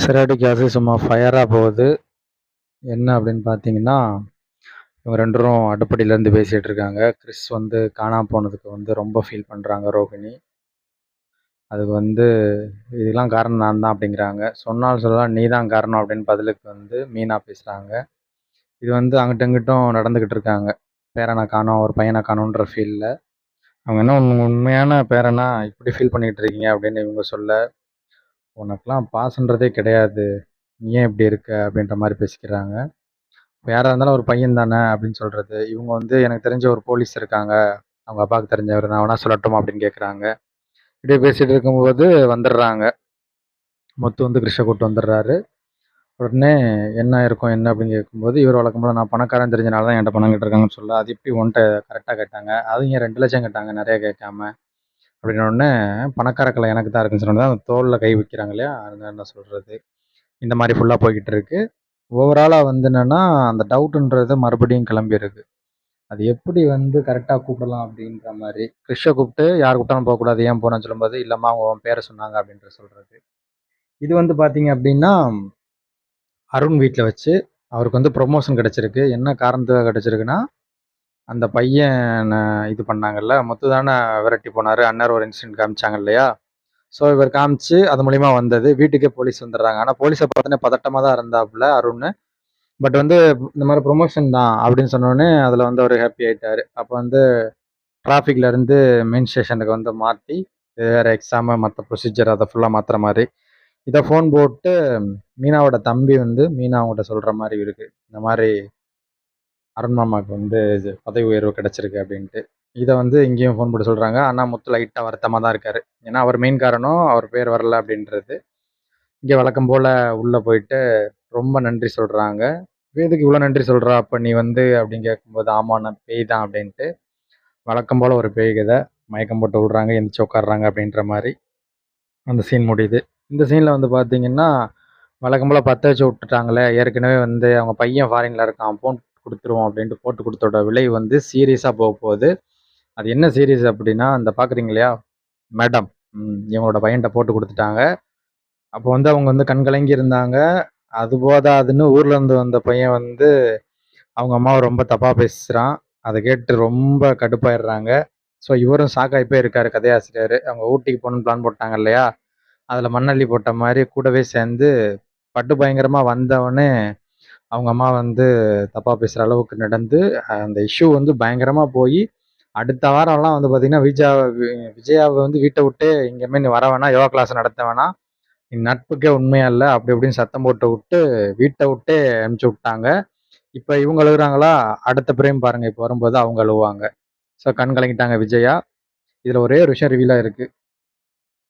சிராடி case சும்மா ஃபயராக போகுது. என்ன அப்படின்னு பார்த்தீங்கன்னா, இவங்க 2 பேரும் அடுப்படியிலேருந்து பேசிகிட்டு இருக்காங்க. கிறிஸ் வந்து காணாம போனதுக்கு வந்து ரொம்ப ஃபீல் பண்ணுறாங்க ரோகிணி. அதுக்கு வந்து இதுக்கெல்லாம் காரணம் நான் தான் அப்படிங்கிறாங்க. சொன்னாலும் சொல்லலாம் நீ தான் காரணம் அப்படின்னு பதிலுக்கு வந்து மீனா பேசுகிறாங்க. இது வந்து அங்கிட்டும் இங்கிட்டும் நடந்துக்கிட்டு இருக்காங்க. பேரனை காணோம், ஒரு பையனை காணோன்ற ஃபீலில். அவங்க என்ன உண்மையான பேரனா இப்படி ஃபீல் பண்ணிகிட்டு இருக்கீங்க அப்படின்னு இவங்க சொல்ல, உனக்கெல்லாம் பாசன்றதே கிடையாது, நீ ஏன் இப்படி இருக்க அப்படின்ற மாதிரி பேசிக்கிறாங்க. யாரா இருந்தாலும் ஒரு பையன் தானே அப்படின்னு சொல்றது. இவங்க வந்து எனக்கு தெரிஞ்ச ஒரு போலீஸ் இருக்காங்க. அவங்க அப்பாவுக்கு தெரிஞ்சவர். நான் வேணா சொல்லட்டுமா அப்படின்னு கேட்குறாங்க. இப்படியே பேசிட்டு இருக்கும்போது வந்துடுறாங்க. முத்து வந்து கிருஷ்ண கூட்டு வந்துடுறாரு. உடனே என்ன இருக்கும் என்ன அப்படின்னு கேட்கும்போது, இவர் வழக்கம் போல நான் பணக்காரன் தெரிஞ்சனால தான் என்கிட்ட பணம் கேட்டிருக்காங்கன்னு சொல்ல, அது எப்படி உன்கிட்ட கரெக்டாக கேட்டாங்க, அதுவும் ஏன் 2 லட்சம் கேட்டாங்க நிறைய கேட்காம அப்படின்ன உடனே, பணக்கார கலை எனக்கு தான் இருக்குன்னு சொன்னது அந்த தோளில் கை வைக்கிறாங்க இல்லையா, அது என்ன சொல்றது. இந்த மாதிரி ஃபுல்லாக போய்கிட்டு இருக்கு. ஓவராலாக வந்து என்னன்னா அந்த டவுட்டுன்றது மறுபடியும் கிளம்பியிருக்கு. அது எப்படி வந்து கரெக்டா கூப்பிடலாம் அப்படின்ற மாரி. கிறிஷ கூப்பிட்டு யார் கூப்பிட்டாலும் போகக்கூடாது. ஏன் போனேன்னு சொல்லும்போது, இல்லம்மா அவங்க உன் பேர சொன்னாங்க அப்படின்ற சொல்றது. இது வந்து பார்த்தீங்க அப்படின்னா, அருண் வீட்ல வச்சு அவருக்கு வந்து ப்ரொமோஷன் கிடைச்சிருக்கு. என்ன காரணத்துக்காக கிடைச்சிருக்குன்னா, அந்த பையன இது பண்ணாங்கல்ல, முத்து தான விரட்டி போனாரு. அந்நேரம் ஒரு இன்சிடென்ட் காமிச்சாங்க இல்லையா? ஸோ இவர் காமிச்சு அது மூலியமா வந்தது. வீட்டுக்கே போலீஸ் வந்துடுறாங்க. ஆனா போலீஸ பார்த்தோனே பதட்டமா தான் இருந்தாப்புல அருண். பட் வந்து இந்த மாரி ப்ரொமோஷன் தான் அப்படின்னு சொன்னோனே, அதுல வந்து அவரு ஹாப்பி ஆயிட்டாரு. அப்ப வந்து டிராஃபிக்ல இருந்து மெயின் ஸ்டேஷனுக்கு வந்து மாற்றி வேற எக்ஸாமு மற்ற ப்ரொசீஜர் அதை ஃபுல்லாக மாற்றுற மாதிரி இதை ஃபோன் போட்டு மீனாவோட தம்பி வந்து மீனா அவங்ககிட்ட சொல்கிற மாதிரி இருக்கு. இந்த மாதிரி அருண் மாமாவுக்கு வந்து இது பதவி உயர்வு கிடைச்சிருக்கு அப்படின்ட்டு. இதை வந்து இங்கேயும் ஃபோன் போட்டு சொல்கிறாங்க. ஆனால் முத்து லைட்டாக வருத்தமாக தான் இருக்காரு. ஏன்னா அவர் மெயின் காரணம் அவர் பேர் வரல அப்படின்றது. இங்கே வழக்கம் போல் உள்ளே போயிட்டு ரொம்ப நன்றி சொல்கிறாங்க. எதுக்கு இவ்வளோ நன்றி சொல்கிறா அப்போ நீ வந்து அப்படின்னு கேட்கும்போது, ஆமாம் நான் பேய் தான் அப்படின்ட்டு வழக்கம் போல் ஒரு பேய் கதை. மயக்கம் போட்டு விடுறாங்க, எந்திரிச்சு உட்காடுறாங்க அப்படின்ற மாதிரி அந்த சீன் முடியுது. இந்த சீனில் வந்து பார்த்தீங்கன்னா, வழக்கம் போல் பற்ற வச்சு விட்டுட்டாங்களே, ஏற்கனவே வந்து அவங்க பையன் ஃபாரினில் இருக்கான், ஃபோன் கொடுத்துருவோம் அப்படின்ட்டு போட்டு கொடுத்தோட விளைவு வந்து சீரியஸாக போக போகுது. அது என்ன சீரியஸ் அப்படின்னா, அந்த பார்க்குறீங்க இல்லையா மேடம், இவங்களோட பையன்கிட்ட போட்டு கொடுத்துட்டாங்க. அப்போ வந்து அவங்க வந்து கண்கலங்கி இருந்தாங்க. அது போதாதுன்னு ஊர்ல இருந்து வந்த பையன் வந்து அவங்க அம்மாவை ரொம்ப தப்பாக பேசுகிறான். அதை கேட்டு ரொம்ப கடுப்பாயிடுறாங்க. ஸோ இவரும் ஷாக்காகி போய் இருக்காரு கதையாசிரியர். அவங்க ஊட்டிக்கு போகணுன்னு பிளான் போட்டாங்க இல்லையா, அதில் மண்ணள்ளி போட்ட மாதிரி கூடவே சேர்ந்து பட்டு பயங்கரமாக வந்தவொடனே அவங்க அம்மா வந்து தப்பாக பேசுகிற அளவுக்கு நடந்து அந்த இஷ்யூ வந்து பயங்கரமாக போய் அடுத்த வாரம்லாம் வந்து பார்த்தீங்கன்னா விஜயாவை வந்து வீட்டை விட்டு இங்கேயுமே நீ வர வேணாம், யோகா கிளாஸ் நடத்த வேணாம், நீ நட்புக்கே உண்மையா இல்லை அப்படி இப்படின்னு சத்தம் போட்டு விட்டு வீட்டை விட்டே அனுப்பிச்சி விட்டாங்க. இப்போ இவங்க அழுகுறாங்களா, அடுத்த பிரேம் பாருங்க இப்போ வரும்போது அவங்க அழுவாங்க. ஸோ கண் கலங்கிட்டாங்க விஜயா. இதில் ஒரே ஒரு விஷயம் ரிவீலாக இருக்குது.